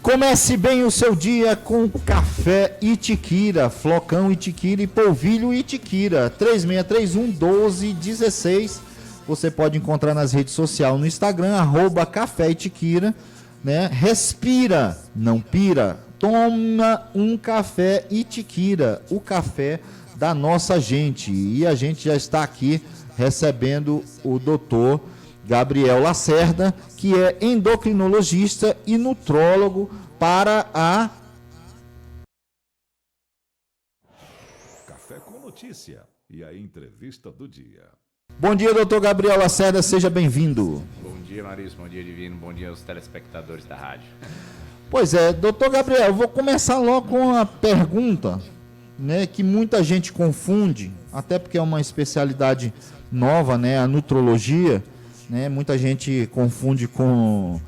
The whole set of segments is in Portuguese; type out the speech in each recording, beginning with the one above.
Comece bem o seu dia com café Itiquira, flocão Itiquira e polvilho Itiquira, 3631-1216. Você pode encontrar nas redes sociais, no Instagram, @café Itiquira, né? Respira, não pira. Toma um café Itiquira, o café da nossa gente. E a gente já está aqui recebendo o doutor Gabriel Lacerda, que é endocrinologista e nutrólogo para a Café com Notícia e a entrevista do dia. Bom dia, doutor Gabriel Lacerda, seja bem-vindo. Bom dia, Maurício, bom dia, Divino, bom dia aos telespectadores da rádio. Pois é, doutor Gabriel, eu vou começar logo com uma pergunta, né, que muita gente confunde, até porque é uma especialidade nova, né, a nutrologia, né, muita gente confunde com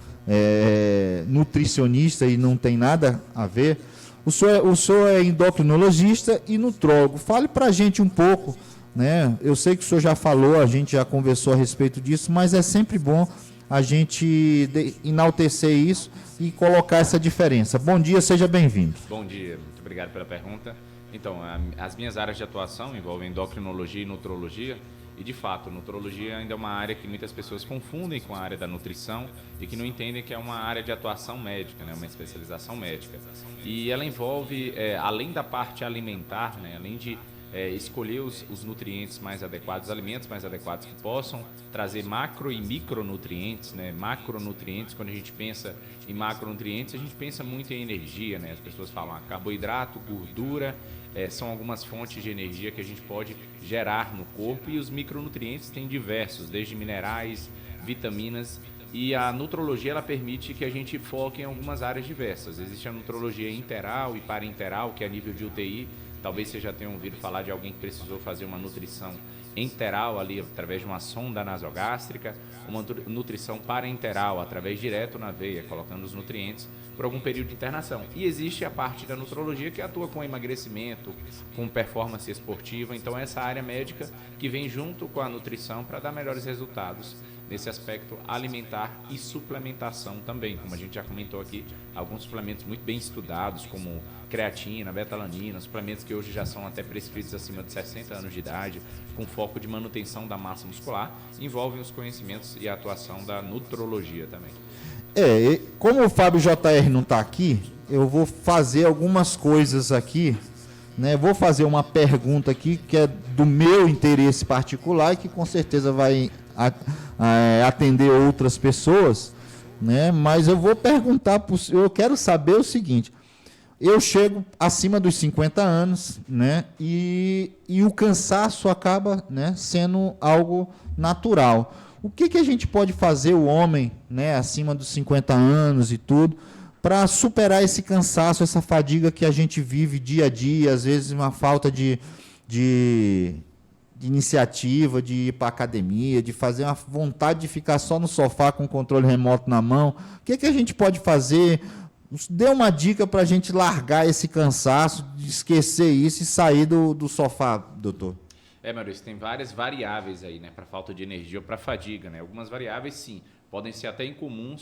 nutricionista e não tem nada a ver. O senhor é endocrinologista e nutrólogo. Fale pra gente um pouco, né? Eu sei que o senhor já falou, a gente já conversou a respeito disso, mas é sempre bom a gente enaltecer isso e colocar essa diferença. Bom dia, seja bem-vindo. Bom dia, muito obrigado pela pergunta. Então, as minhas áreas de atuação envolvem endocrinologia e nutrologia. E, de fato, nutrologia ainda é uma área que muitas pessoas confundem com a área da nutrição e que não entendem que é uma área de atuação médica, né? Uma especialização médica. E ela envolve, além da parte alimentar, né? Além de escolher os nutrientes mais adequados, os alimentos mais adequados que possam trazer macro e micronutrientes, né? Macronutrientes, quando a gente pensa em macronutrientes, a gente pensa muito em energia, né? As pessoas falam carboidrato, gordura, são algumas fontes de energia que a gente pode gerar no corpo, e os micronutrientes têm diversos, desde minerais, vitaminas, e a nutrologia ela permite que a gente foque em algumas áreas diversas. Existe a nutrologia interal e parenteral, que é a nível de UTI. Talvez você já tenha ouvido falar de alguém que precisou fazer uma nutrição enteral ali através de uma sonda nasogástrica, uma nutrição parenteral através direto na veia, colocando os nutrientes por algum período de internação. E existe a parte da nutrologia que atua com emagrecimento, com performance esportiva. Então essa área médica que vem junto com a nutrição para dar melhores resultados nesse aspecto alimentar e suplementação também. Como a gente já comentou aqui, alguns suplementos muito bem estudados, como creatina, betalanina, suplementos que hoje já são até prescritos acima de 60 anos de idade, com foco de manutenção da massa muscular, envolvem os conhecimentos e a atuação da nutrologia também. Como o Fábio JR não está aqui, eu vou fazer algumas coisas aqui, né? Vou fazer uma pergunta aqui que é do meu interesse particular e que com certeza vai atender outras pessoas, né? Mas eu vou perguntar, eu quero saber o seguinte: eu chego acima dos 50 anos, né? E o cansaço acaba, né, sendo algo natural. O que a gente pode fazer, o homem, né, acima dos 50 anos e tudo, para superar esse cansaço, essa fadiga que a gente vive dia a dia, às vezes uma falta de iniciativa, de ir para a academia, de fazer uma vontade de ficar só no sofá com o controle remoto na mão? O que a gente pode fazer? Dê uma dica para a gente largar esse cansaço, de esquecer isso e sair do sofá, doutor. Maurício, tem várias variáveis aí, né, para falta de energia ou para fadiga, né? Algumas variáveis, sim, podem ser até incomum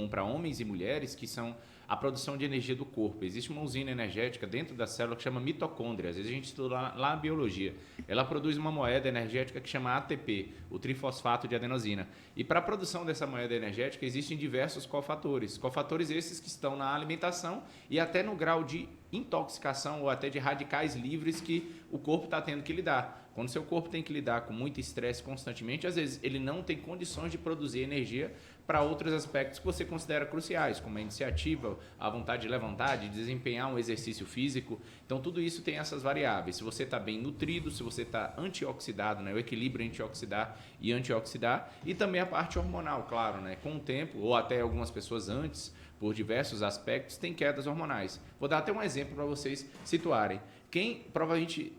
para homens e mulheres, que são a produção de energia do corpo. Existe uma usina energética dentro da célula que chama mitocôndria. Às vezes a gente estuda lá na biologia. Ela produz uma moeda energética que chama ATP, o trifosfato de adenosina. E para a produção dessa moeda energética existem diversos cofatores. Cofatores esses que estão na alimentação e até no grau de intoxicação ou até de radicais livres que o corpo está tendo que lidar. Quando seu corpo tem que lidar com muito estresse constantemente, às vezes ele não tem condições de produzir energia para outros aspectos que você considera cruciais, como a iniciativa, a vontade de levantar, de desempenhar um exercício físico. Então, tudo isso tem essas variáveis. Se você está bem nutrido, se você está antioxidado, né? O equilíbrio entre oxidar e antioxidar. E também a parte hormonal, claro, né? Com o tempo, ou até algumas pessoas antes, por diversos aspectos, tem quedas hormonais. Vou dar até um exemplo para vocês situarem. Provavelmente,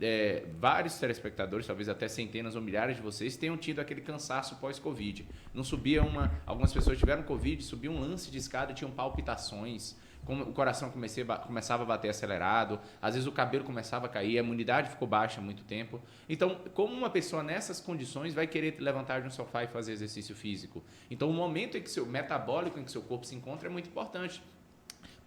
vários telespectadores, talvez até centenas ou milhares de vocês, tenham tido aquele cansaço pós-Covid. Não subia algumas pessoas tiveram Covid, subiam um lance de escada e tinham palpitações, o coração começava a bater acelerado, às vezes o cabelo começava a cair, a imunidade ficou baixa há muito tempo. Então, como uma pessoa nessas condições vai querer levantar de um sofá e fazer exercício físico? Então, o momento em que metabólico em que seu corpo se encontra é muito importante.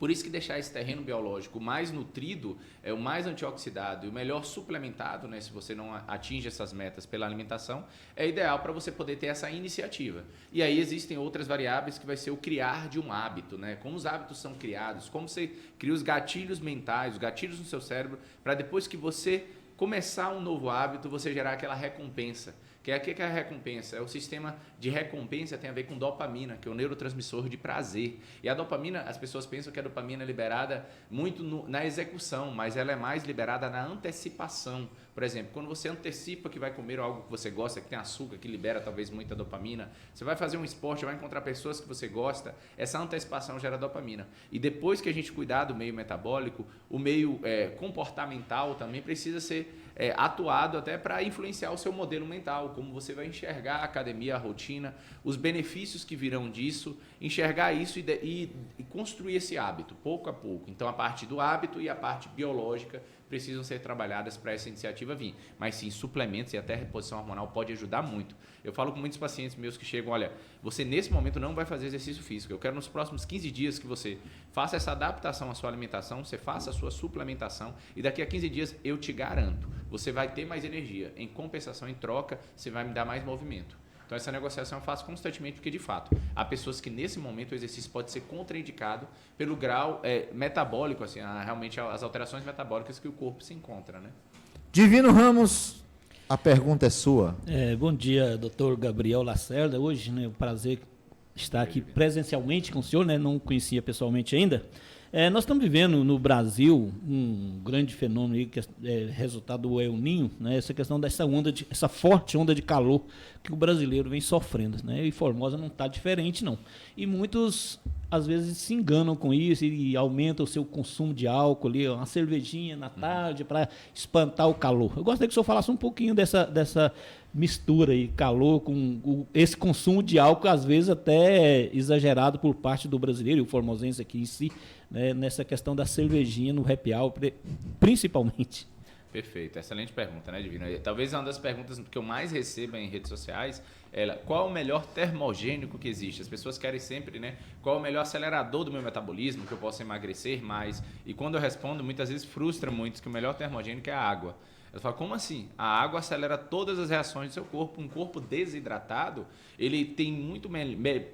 Por isso que deixar esse terreno biológico mais nutrido, o mais antioxidado e o melhor suplementado, né, se você não atinge essas metas pela alimentação, é ideal para você poder ter essa iniciativa. E aí existem outras variáveis que vai ser o criar de um hábito, né? Como os hábitos são criados, como você cria os gatilhos mentais, os gatilhos no seu cérebro, para depois que você começar um novo hábito, você gerar aquela recompensa. Que é a recompensa? É o sistema de recompensa, tem a ver com dopamina, que é o neurotransmissor de prazer. E a dopamina, as pessoas pensam que a dopamina é liberada muito na execução, mas ela é mais liberada na antecipação. Por exemplo, quando você antecipa que vai comer algo que você gosta, que tem açúcar, que libera talvez muita dopamina, você vai fazer um esporte, vai encontrar pessoas que você gosta, essa antecipação gera dopamina. E depois que a gente cuidar do meio metabólico, o meio comportamental também precisa ser atuado até para influenciar o seu modelo mental, como você vai enxergar a academia, a rotina, os benefícios que virão disso, enxergar isso e construir esse hábito, pouco a pouco. Então, a parte do hábito e a parte biológica precisam ser trabalhadas para essa iniciativa vir. Mas sim, suplementos e até reposição hormonal pode ajudar muito. Eu falo com muitos pacientes meus que chegam, olha, você nesse momento não vai fazer exercício físico, eu quero nos próximos 15 dias que você faça essa adaptação à sua alimentação, você faça a sua suplementação e daqui a 15 dias eu te garanto, você vai ter mais energia. Em compensação, em troca, você vai me dar mais movimento. Então, essa negociação eu faço constantemente porque, de fato, há pessoas que, nesse momento, o exercício pode ser contraindicado pelo grau metabólico, assim, realmente as alterações metabólicas que o corpo se encontra, né? Divino Ramos, a pergunta é sua. Bom dia, doutor Gabriel Lacerda. Hoje, né, o prazer estar aqui presencialmente com o senhor, né? Não conhecia pessoalmente ainda. Nós estamos vivendo no Brasil um grande fenômeno aí, que é resultado do El Niño, né? Essa questão dessa essa forte onda de calor que o brasileiro vem sofrendo, né? E Formosa não está diferente, não. E muitos, às vezes, se enganam com isso e aumentam o seu consumo de álcool ali, uma cervejinha na tarde para espantar o calor. Eu gostaria que o senhor falasse um pouquinho dessa mistura aí, calor com esse consumo de álcool, às vezes até exagerado por parte do brasileiro e o formosense aqui em si, né, nessa questão da cervejinha no happy hour, principalmente. Perfeito, excelente pergunta, né, Divino? Talvez uma das perguntas que eu mais recebo em redes sociais é qual o melhor termogênico que existe? As pessoas querem sempre, né, qual o melhor acelerador do meu metabolismo, que eu possa emagrecer mais. E quando eu respondo, muitas vezes frustra muitos que o melhor termogênico é a água. Eu falo, como assim? A água acelera todas as reações do seu corpo. Um corpo desidratado, ele tem muito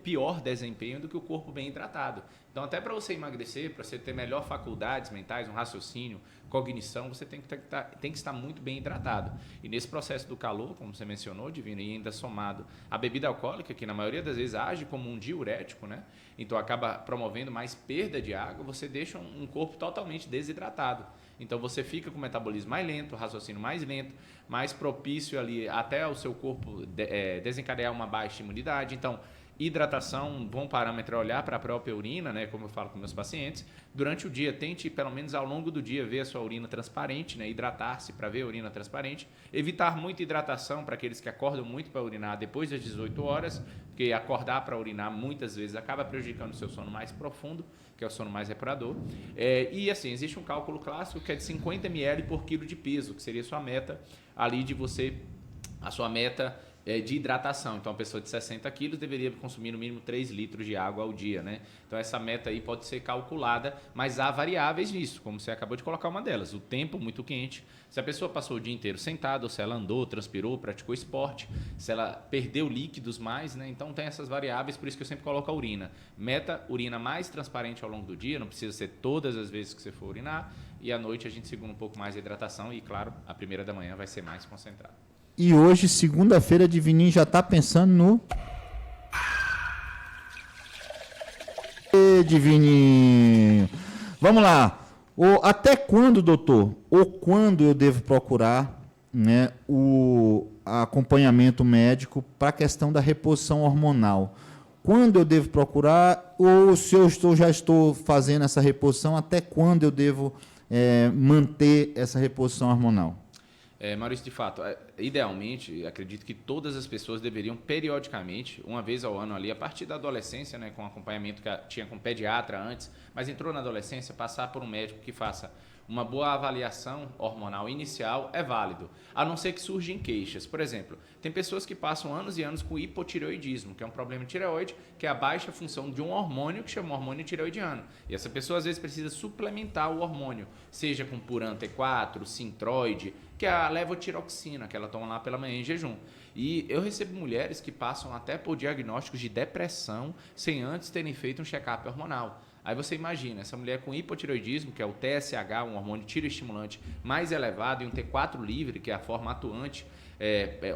pior desempenho do que o corpo bem hidratado. Então, até para você emagrecer, para você ter melhor faculdades mentais, um raciocínio, cognição, você tem que estar muito bem hidratado. E nesse processo do calor, como você mencionou, Divino, e ainda somado a bebida alcoólica, que na maioria das vezes age como um diurético, né? Então acaba promovendo mais perda de água, você deixa um corpo totalmente desidratado. Então você fica com o metabolismo mais lento, o raciocínio mais lento, mais propício ali até o seu corpo desencadear uma baixa imunidade. Então, hidratação, um bom parâmetro é olhar para a própria urina, né, como eu falo com meus pacientes. Durante o dia, tente, pelo menos ao longo do dia, ver a sua urina transparente, né, hidratar-se para ver a urina transparente. Evitar muita hidratação para aqueles que acordam muito para urinar depois das 18 horas, porque acordar para urinar muitas vezes acaba prejudicando o seu sono mais profundo, que é o sono mais reparador. E assim, existe um cálculo clássico que é de 50 ml por quilo de peso, que seria a sua meta ali a sua meta de hidratação. Então, a pessoa de 60 quilos deveria consumir no mínimo 3 litros de água ao dia, né? Então, essa meta aí pode ser calculada, mas há variáveis nisso, como você acabou de colocar uma delas. O tempo muito quente, se a pessoa passou o dia inteiro sentada, ou se ela andou, transpirou, praticou esporte, se ela perdeu líquidos mais, né? Então, tem essas variáveis, por isso que eu sempre coloco a urina. Meta, urina mais transparente ao longo do dia, não precisa ser todas as vezes que você for urinar, e à noite a gente segura um pouco mais a hidratação e, claro, a primeira da manhã vai ser mais concentrada. E hoje, segunda-feira, Divininho já está pensando no... Divininho. Vamos lá. Até quando, doutor? Ou quando eu devo procurar, né, o acompanhamento médico para a questão da reposição hormonal? Quando eu devo procurar? Ou se eu já estou fazendo essa reposição, até quando eu devo manter essa reposição hormonal? Maurício, de fato, idealmente, acredito que todas as pessoas deveriam periodicamente, uma vez ao ano ali, a partir da adolescência, né, com acompanhamento que tinha com pediatra antes, mas entrou na adolescência, passar por um médico que faça uma boa avaliação hormonal inicial é válido, a não ser que surjam queixas. Por exemplo, tem pessoas que passam anos e anos com hipotireoidismo, que é um problema de tireoide, que é a baixa função de um hormônio que chama hormônio tireoidiano. E essa pessoa às vezes precisa suplementar o hormônio, seja com Puran T4, Sintroid, que é a levotiroxina, que ela toma lá pela manhã em jejum. E eu recebo mulheres que passam até por diagnósticos de depressão sem antes terem feito um check-up hormonal. Aí você imagina, essa mulher com hipotireoidismo, que é o TSH, um hormônio tiroestimulante mais elevado, e um T4 livre, que é a forma atuante,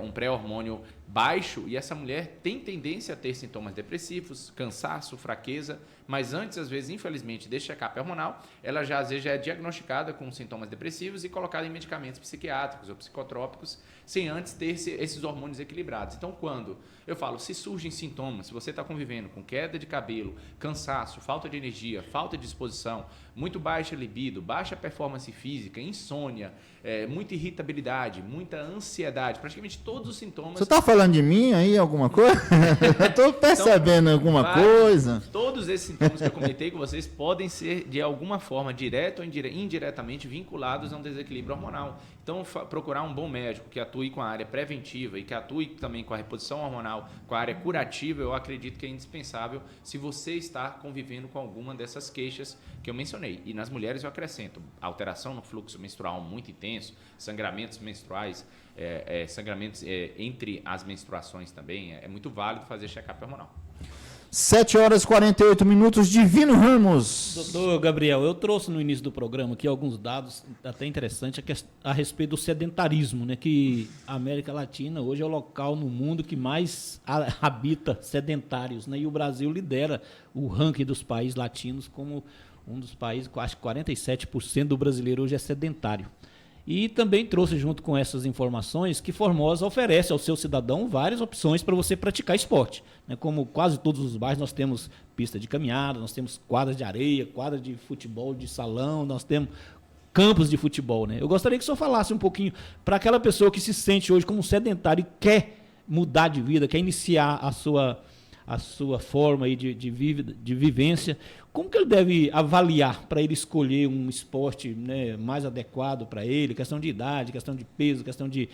um pré-hormônio baixo, e essa mulher tem tendência a ter sintomas depressivos, cansaço, fraqueza, mas antes, às vezes, infelizmente, desse check-up hormonal, ela já, às vezes, já é diagnosticada com sintomas depressivos e colocada em medicamentos psiquiátricos ou psicotrópicos, sem antes ter esses hormônios equilibrados. Então, quando eu falo, se surgem sintomas, se você está convivendo com queda de cabelo, cansaço, falta de energia, falta de disposição, muito baixa libido, baixa performance física, insônia, muita irritabilidade, muita ansiedade, praticamente todos os sintomas... Você está falando de mim aí, alguma coisa? Eu estou percebendo então, alguma coisa. Todos esses sintomas que eu comentei com vocês podem ser, de alguma forma, direta ou indiretamente vinculados a um desequilíbrio hormonal. Então, procurar um bom médico que atue com a área preventiva e que atue também com a reposição hormonal, com a área curativa, eu acredito que é indispensável se você está convivendo com alguma dessas queixas que eu mencionei. E nas mulheres eu acrescento alteração no fluxo menstrual muito intenso, sangramentos menstruais, sangramentos entre as menstruações também. É muito válido fazer check-up hormonal. 7h48, Divino Ramos. Doutor Gabriel, eu trouxe no início do programa aqui alguns dados até interessantes a respeito do sedentarismo, né? Que a América Latina hoje é o local no mundo que mais habita sedentários, né? E o Brasil lidera o ranking dos países latinos como um dos países, acho que 47% do brasileiro hoje é sedentário. E também trouxe junto com essas informações que Formosa oferece ao seu cidadão várias opções para você praticar esporte. Né? Como quase todos os bairros, nós temos pista de caminhada, nós temos quadras de areia, quadra de futebol de salão, nós temos campos de futebol. Né? Eu gostaria que o senhor falasse um pouquinho para aquela pessoa que se sente hoje como sedentário e quer mudar de vida, quer iniciar a sua forma aí de vivência. Como que ele deve avaliar para ele escolher um esporte, né, mais adequado para ele? Questão de idade, questão de peso, questão de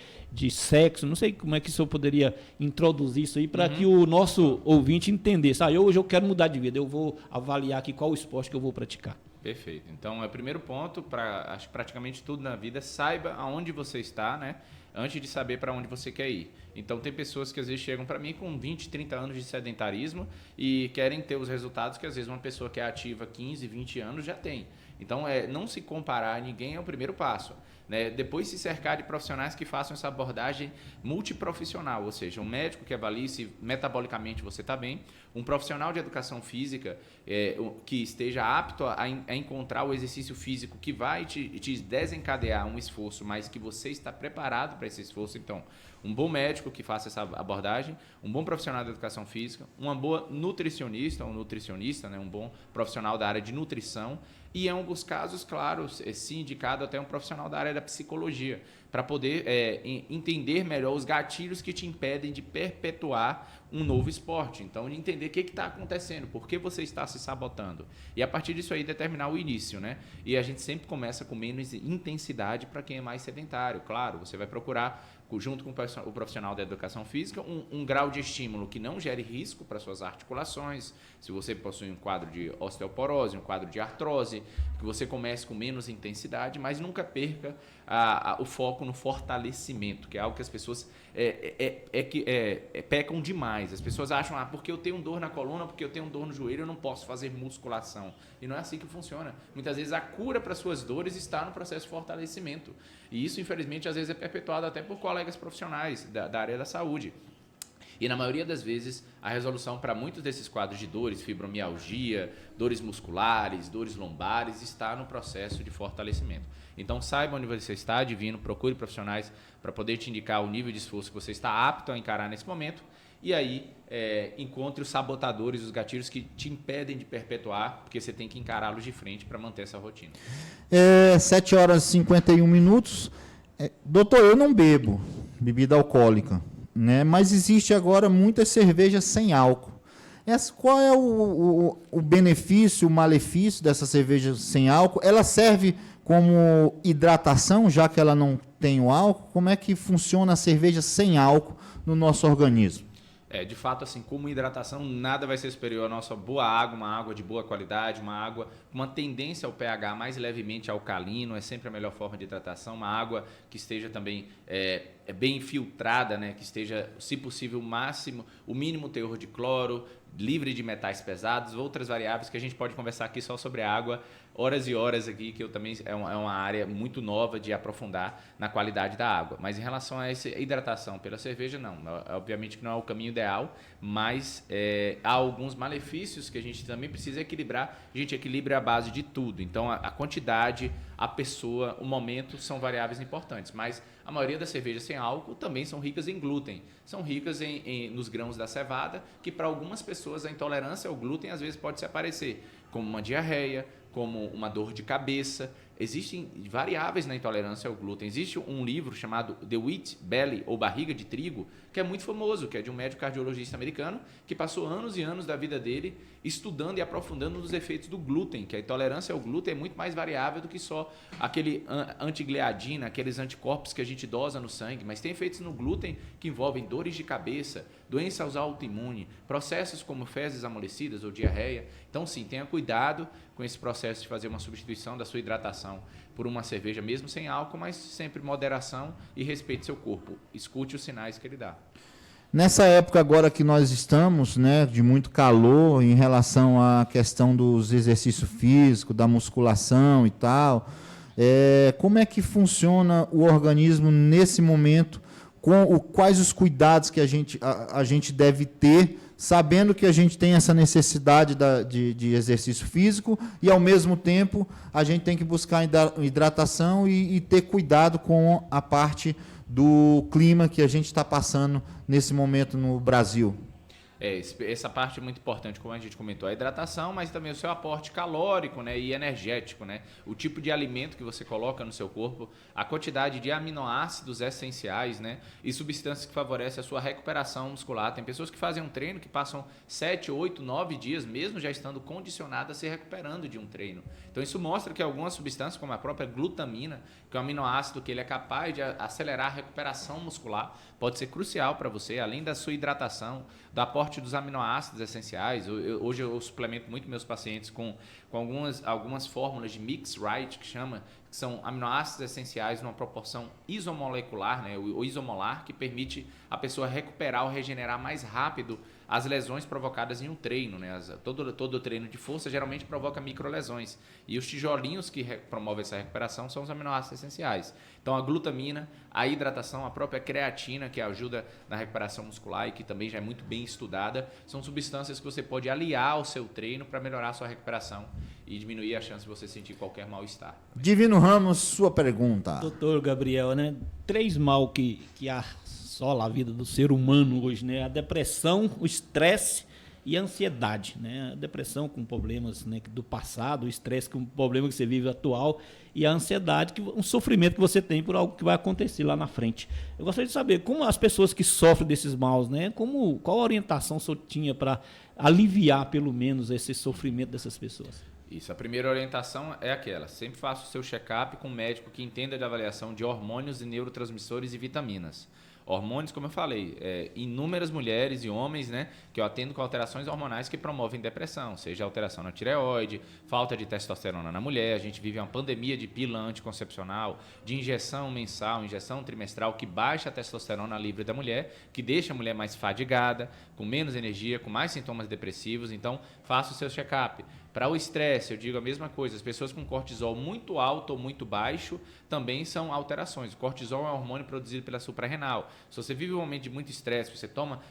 sexo. Não sei como é que o senhor poderia introduzir isso aí para que o nosso ouvinte entendesse. Hoje eu quero mudar de vida, eu vou avaliar aqui qual o esporte que eu vou praticar. Perfeito. Então, o primeiro ponto, acho que praticamente tudo na vida, saiba aonde você está, né? Antes de saber para onde você quer ir. Então, tem pessoas que às vezes chegam para mim com 20, 30 anos de sedentarismo e querem ter os resultados que às vezes uma pessoa que é ativa 15, 20 anos já tem. Então, não se comparar a ninguém é o primeiro passo. Né? Depois, se cercar de profissionais que façam essa abordagem multiprofissional, ou seja, um médico que avalie se metabolicamente você está bem, um profissional de educação física que esteja apto a encontrar o exercício físico que vai te desencadear um esforço, mas que você está preparado para esse esforço. Então, um bom médico que faça essa abordagem, um bom profissional de educação física, uma boa nutricionista ou nutricionista, né? Um bom profissional da área de nutrição e, em alguns casos, claro, se indicado até um profissional da área da psicologia, para poder entender melhor os gatilhos que te impedem de perpetuar um novo esporte. Então, de entender o que está acontecendo, por que você está se sabotando. E, a partir disso aí, determinar o início, né? E a gente sempre começa com menos intensidade para quem é mais sedentário. Claro, você vai procurar, junto com o profissional da educação física, um grau de estímulo que não gere risco para suas articulações. Se você possui um quadro de osteoporose, um quadro de artrose, que você comece com menos intensidade, mas nunca perca o foco no fortalecimento, que é algo que as pessoas pecam demais. As pessoas acham, porque eu tenho dor na coluna, porque eu tenho dor no joelho, eu não posso fazer musculação. E não é assim que funciona. Muitas vezes a cura para suas dores está no processo de fortalecimento. E isso, infelizmente, às vezes é perpetuado até por colegas profissionais da área da saúde. E na maioria das vezes, a resolução para muitos desses quadros de dores, fibromialgia, dores musculares, dores lombares, está no processo de fortalecimento. Então, saiba onde você está, Divino, procure profissionais para poder te indicar o nível de esforço que você está apto a encarar nesse momento. E aí, encontre os sabotadores, os gatilhos que te impedem de perpetuar, porque você tem que encará-los de frente para manter essa rotina. 7h51. Doutor, eu não bebo bebida alcoólica, né? Mas existe agora muitas cervejas sem álcool. Qual é o benefício, o malefício dessa cerveja sem álcool? Ela serve como hidratação, já que ela não tem o álcool? Como é que funciona a cerveja sem álcool no nosso organismo? De fato, assim, como hidratação, nada vai ser superior à nossa boa água, uma água de boa qualidade, uma água com uma tendência ao pH mais levemente alcalino, é sempre a melhor forma de hidratação, uma água que esteja também bem filtrada, né? Que esteja, se possível, o mínimo teor de cloro, livre de metais pesados, outras variáveis que a gente pode conversar aqui só sobre a água, horas e horas aqui, que eu também é uma área muito nova de aprofundar na qualidade da água. Mas em relação a essa hidratação pela cerveja, não. Obviamente que não é o caminho ideal, mas há alguns malefícios que a gente também precisa equilibrar. A gente equilibra a base de tudo. Então, a quantidade, a pessoa, o momento são variáveis importantes. Mas a maioria das cervejas sem álcool também são ricas em glúten. São ricas nos grãos da cevada, que para algumas pessoas a intolerância ao glúten às vezes pode se aparecer como uma diarreia, como uma dor de cabeça. Existem variáveis na intolerância ao glúten. Existe um livro chamado The Wheat Belly, ou Barriga de Trigo, que é muito famoso, que é de um médico cardiologista americano, que passou anos e anos da vida dele estudando e aprofundando nos efeitos do glúten, que a intolerância ao glúten é muito mais variável do que só aquele antigliadina, aqueles anticorpos que a gente dosa no sangue, mas tem efeitos no glúten que envolvem dores de cabeça, doenças autoimunes, processos como fezes amolecidas ou diarreia. Então, sim, tenha cuidado com esse processo de fazer uma substituição da sua hidratação por uma cerveja, mesmo sem álcool, mas sempre moderação e respeite seu corpo. Escute os sinais que ele dá. Nessa época agora que nós estamos, né, de muito calor em relação à questão dos exercícios físicos, da musculação e tal, como é que funciona o organismo nesse momento? Quais os cuidados que a gente deve ter, sabendo que a gente tem essa necessidade de exercício físico e, ao mesmo tempo, a gente tem que buscar hidratação e ter cuidado com a parte do clima que a gente está passando nesse momento no Brasil. Essa parte é muito importante, como a gente comentou, a hidratação, mas também o seu aporte calórico, né, e energético, né, o tipo de alimento que você coloca no seu corpo, a quantidade de aminoácidos essenciais, né, e substâncias que favorecem a sua recuperação muscular. Tem pessoas que fazem um treino que passam 7, 8, 9 dias, mesmo já estando condicionadas a se recuperando de um treino. Então isso mostra que algumas substâncias, como a própria glutamina, que é um aminoácido que ele é capaz de acelerar a recuperação muscular, pode ser crucial para você, além da sua hidratação, do aporte dos aminoácidos essenciais. Hoje eu suplemento muito meus pacientes com algumas fórmulas de mix right, que são aminoácidos essenciais numa proporção isomolecular, né, ou isomolar, que permite a pessoa recuperar ou regenerar mais rápido as lesões provocadas em um treino, né? Todo treino de força geralmente provoca microlesões. E os tijolinhos que promovem essa recuperação são os aminoácidos essenciais. Então a glutamina, a hidratação, a própria creatina, que ajuda na recuperação muscular e que também já é muito bem estudada, são substâncias que você pode aliar ao seu treino para melhorar a sua recuperação e diminuir a chance de você sentir qualquer mal-estar. Divino Ramos, sua pergunta. Doutor Gabriel, né? 3 mal que assola a vida do ser humano hoje, né? A depressão, o estresse e a ansiedade, né? A depressão com problemas, né, do passado, o estresse com o problema que você vive atual e a ansiedade, um sofrimento que você tem por algo que vai acontecer lá na frente. Eu gostaria de saber como as pessoas que sofrem desses maus, né? Qual a orientação o senhor tinha para aliviar pelo menos esse sofrimento dessas pessoas? Isso, a primeira orientação é aquela: sempre faça o seu check-up com um médico que entenda de avaliação de hormônios e neurotransmissores e vitaminas. Hormônios, como eu falei, inúmeras mulheres e homens, né, que eu atendo com alterações hormonais que promovem depressão, seja alteração na tireoide, falta de testosterona na mulher. A gente vive uma pandemia de pílula anticoncepcional, de injeção mensal, injeção trimestral, que baixa a testosterona livre da mulher, que deixa a mulher mais fadigada, com menos energia, com mais sintomas depressivos. Então, faça o seu check-up. Para o estresse, eu digo a mesma coisa. As pessoas com cortisol muito alto ou muito baixo também são alterações. O cortisol é um hormônio produzido pela suprarrenal. Se você vive um momento de muito estresse, você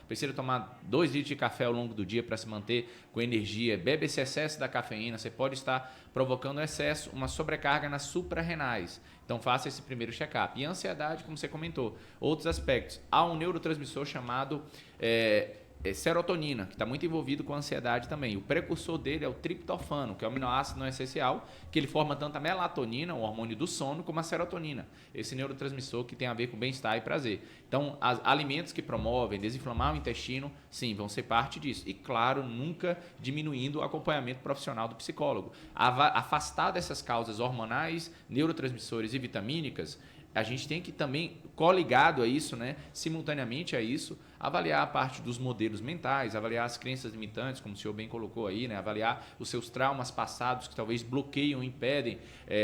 precisa tomar 2 litros de café ao longo do dia para se manter com energia, bebe esse excesso da cafeína, você pode estar provocando excesso, uma sobrecarga nas suprarrenais. Então faça esse primeiro check-up. E a ansiedade, como você comentou, outros aspectos. Há um neurotransmissor chamado serotonina, que está muito envolvido com a ansiedade também. O precursor dele é o triptofano, que é o aminoácido não essencial, que ele forma tanto a melatonina, o hormônio do sono, como a serotonina, esse neurotransmissor que tem a ver com bem-estar e prazer. Então, alimentos que promovem desinflamar o intestino, sim, vão ser parte disso. E, claro, nunca diminuindo o acompanhamento profissional do psicólogo. Afastar dessas causas hormonais, neurotransmissores e vitamínicas, a gente tem que também, coligado a isso, né, simultaneamente a isso, avaliar a parte dos modelos mentais, avaliar as crenças limitantes, como o senhor bem colocou aí, né, avaliar os seus traumas passados que talvez bloqueiam, impedem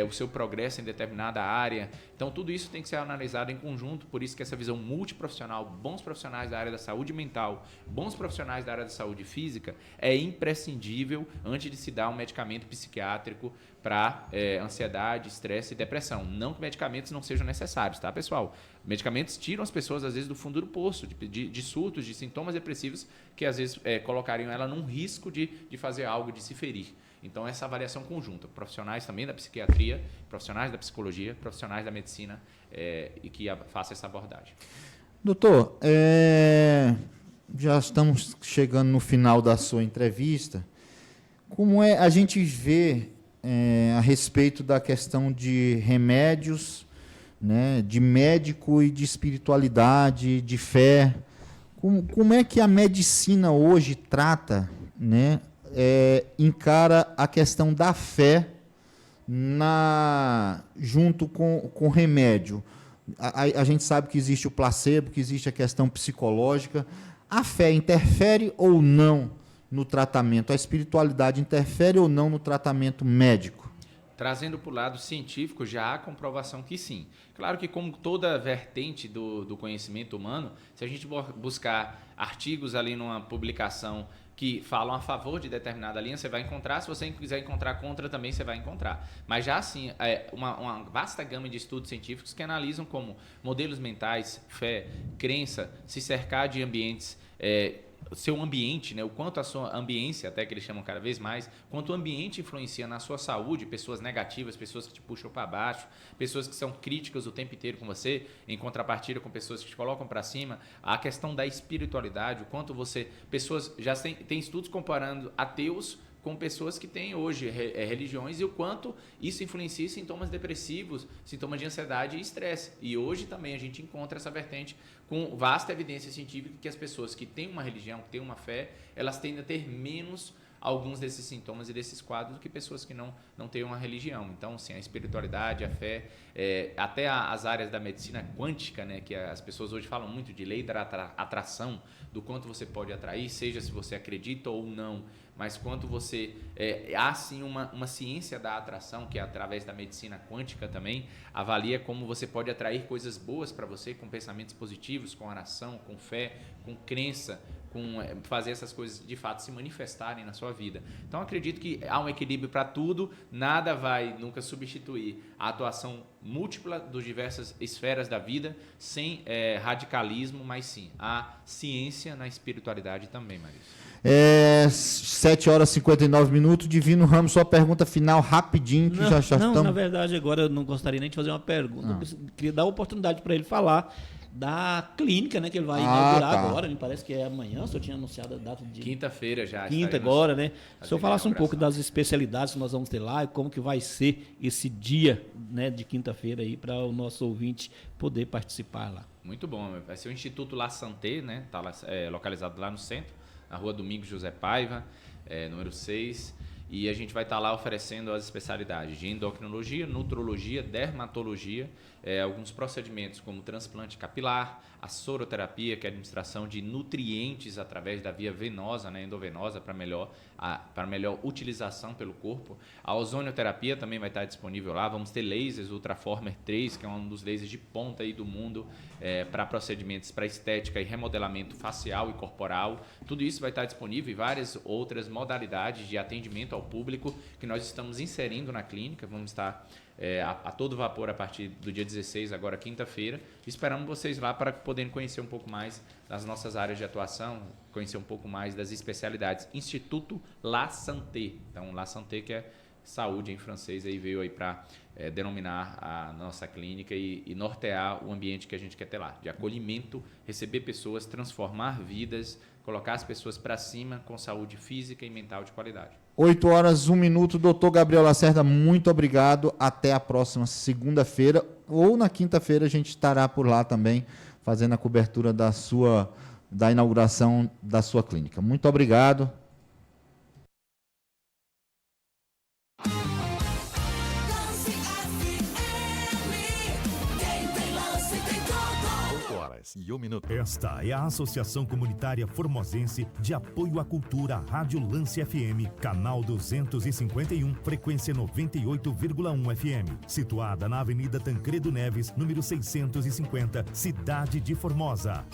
o seu progresso em determinada área. Então, tudo isso tem que ser analisado em conjunto, por isso que essa visão multiprofissional, bons profissionais da área da saúde mental, bons profissionais da área da saúde física, é imprescindível antes de se dar um medicamento psiquiátrico para ansiedade, estresse e depressão. Não que medicamentos não sejam necessários, tá, pessoal? Medicamentos tiram as pessoas, às vezes, do fundo do poço, de surtos, de sintomas depressivos, que às vezes colocariam ela num risco de fazer algo, de se ferir. Então, essa avaliação conjunta, profissionais também da psiquiatria, profissionais da psicologia, profissionais da medicina, e que faça essa abordagem. Doutor, já estamos chegando no final da sua entrevista. Como a gente vê a respeito da questão de remédios, né, de médico e de espiritualidade, de fé? Como é que a medicina hoje trata, né, encara a questão da fé junto com o remédio? A gente sabe que existe o placebo, que existe a questão psicológica. A fé interfere ou não no tratamento? A espiritualidade interfere ou não no tratamento médico? Trazendo para o lado científico, já há comprovação que sim. Claro que, como toda vertente do conhecimento humano, se a gente buscar artigos ali numa publicação que falam a favor de determinada linha, você vai encontrar. Se você quiser encontrar contra, também você vai encontrar. Mas já assim, uma vasta gama de estudos científicos que analisam como modelos mentais, fé, crença, se cercar de ambientes, seu ambiente, né, o quanto a sua ambiência, até que eles chamam cada vez mais, quanto o ambiente influencia na sua saúde, pessoas negativas, pessoas que te puxam para baixo, pessoas que são críticas o tempo inteiro com você, em contrapartida com pessoas que te colocam para cima, a questão da espiritualidade, o quanto pessoas, já tem estudos comparando ateus com pessoas que têm hoje religiões e o quanto isso influencia sintomas depressivos, sintomas de ansiedade e estresse. E hoje também a gente encontra essa vertente com vasta evidência científica que as pessoas que têm uma religião, que têm uma fé, elas tendem a ter menos alguns desses sintomas e desses quadros do que pessoas que não têm uma religião. Então, sim, a espiritualidade, a fé, até as áreas da medicina quântica, né, que as pessoas hoje falam muito de lei da atração, do quanto você pode atrair, seja se você acredita ou não, mas quanto você... há sim uma ciência da atração, que é através da medicina quântica também, avalia como você pode atrair coisas boas para você, com pensamentos positivos, com oração, com fé, com crença, com fazer essas coisas de fato se manifestarem na sua vida. Então, acredito que há um equilíbrio para tudo, nada vai nunca substituir a atuação múltipla das diversas esferas da vida, sem radicalismo, mas sim a ciência na espiritualidade também, Marisa. 7h59. Divino Ramos, sua pergunta final rapidinho, que já estamos... Na verdade, agora eu não gostaria nem de fazer uma pergunta, eu queria dar a oportunidade para ele falar da clínica, né, que ele vai inaugurar agora, me parece que é amanhã, o senhor tinha anunciado a data de... Quinta-feira já. Quinta agora, né? Se o senhor falasse um pouco das especialidades que nós vamos ter lá e como que vai ser esse dia, né, de quinta-feira aí para o nosso ouvinte poder participar lá. Muito bom, vai ser o Instituto La Santé, né, tá localizado lá no centro, na rua Domingos José Paiva, número 6, e a gente vai estar lá oferecendo as especialidades de endocrinologia, nutrologia, dermatologia, alguns procedimentos como transplante capilar, a soroterapia, que é a administração de nutrientes através da via venosa, né, endovenosa, para melhor utilização pelo corpo. A ozonioterapia também vai estar disponível lá. Vamos ter lasers Ultraformer 3, que é um dos lasers de ponta aí do mundo, para procedimentos para estética e remodelamento facial e corporal. Tudo isso vai estar disponível e várias outras modalidades de atendimento ao público que nós estamos inserindo na clínica. Vamos estar a todo vapor a partir do dia 16, agora quinta-feira. Esperamos vocês lá para poderem conhecer um pouco mais das nossas áreas de atuação, conhecer um pouco mais das especialidades. Instituto La Santé. Então, La Santé, que é saúde em francês, aí veio aí para denominar a nossa clínica e nortear o ambiente que a gente quer ter lá, de acolhimento, receber pessoas, transformar vidas, colocar as pessoas para cima com saúde física e mental de qualidade. 8h01, doutor Gabriel Lacerda, muito obrigado. Até a próxima segunda-feira, ou na quinta-feira a gente estará por lá também, fazendo a cobertura da inauguração da sua clínica. Muito obrigado. E 1 minuto. Esta é a Associação Comunitária Formosense de Apoio à Cultura Rádio Lance FM, canal 251, frequência 98,1 FM, situada na Avenida Tancredo Neves, número 650, Cidade de Formosa.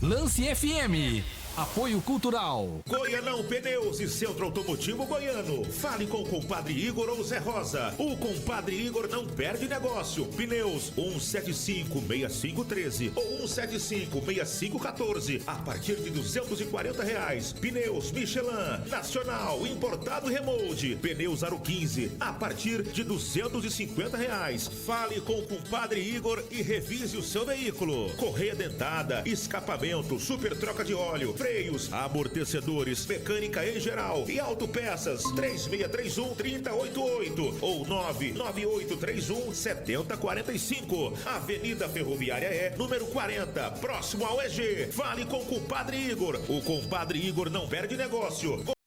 Lance FM, apoio cultural. Goianão Pneus e Centro Automotivo Goiano. Fale com o compadre Igor ou Zé Rosa. O compadre Igor não perde negócio. Pneus 175-6513 ou 175-6514 a partir de R$240. Pneus Michelin, nacional, importado Remold. Pneus Aro 15 a partir de R$250. Fale com o compadre Igor e revise o seu veículo. Correia dentada, escapamento, super troca de óleo, freios, amortecedores, mecânica em geral e autopeças. 3631-3088 ou 99831-7045. Avenida Ferroviária número 40, próximo ao EG. Fale com o compadre Igor. O compadre Igor não perde negócio.